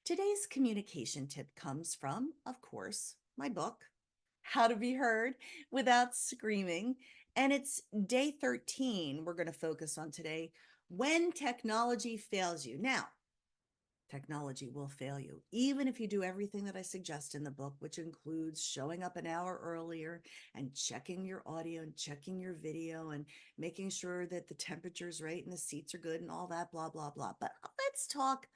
Today's communication tip comes from, of course, my book, How to Be Heard Without Screaming. And it's day 13 we're going to focus on today, when technology fails you. Now, technology will fail you, even if you do everything that I suggest in the book, which includes showing up an hour earlier and checking your audio and checking your video and making sure that the temperature's right and the seats are good and all that, blah, blah, blah. But let's talk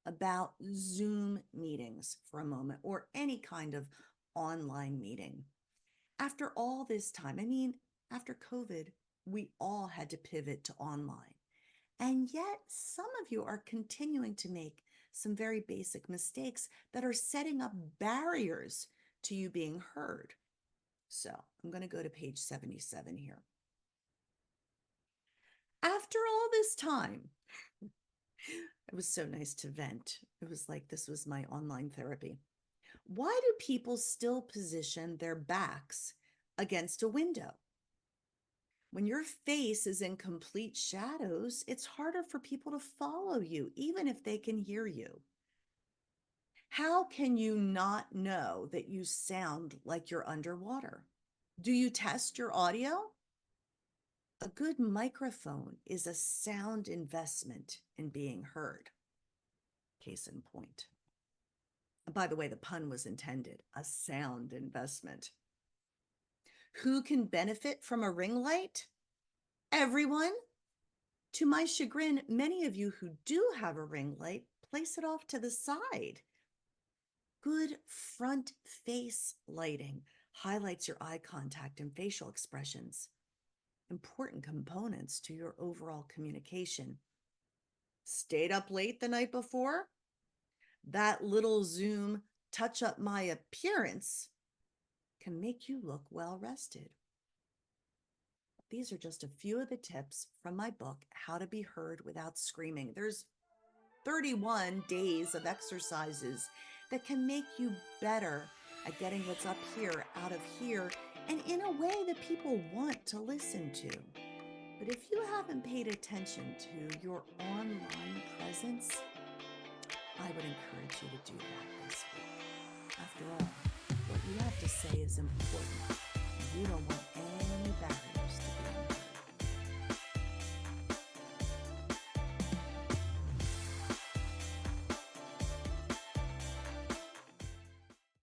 about Zoom meetings for a moment, or any kind of online meeting. After all this time, after COVID, we all had to pivot to online. And yet, some of you are continuing to make some very basic mistakes that are setting up barriers to you being heard. So I'm going to go to page 77 here. After all this time, it was so nice to vent. It was like this was my online therapy. Why do people still position their backs against a window? When your face is in complete shadows, it's harder for people to follow you, even if they can hear you. How can you not know that you sound like you're underwater? Do you test your audio? A good microphone is a sound investment in being heard. Case in point. By the way, the pun was intended, a sound investment. Who can benefit from a ring light? Everyone. To my chagrin, many of you who do have a ring light place it off to the side. Good front face lighting highlights your eye contact and facial expressions, important components to your overall communication. Stayed up late the night before? That little Zoom touch up my appearance can make you look well rested. These are just a few of the tips from my book, How to Be Heard Without Screaming. There's 31 days of exercises that can make you better at getting what's up here out of here, and in a way that people want to listen to. But if you haven't paid attention to your online presence, I would encourage you to do that this week. After all, what you have to say is important. You don't want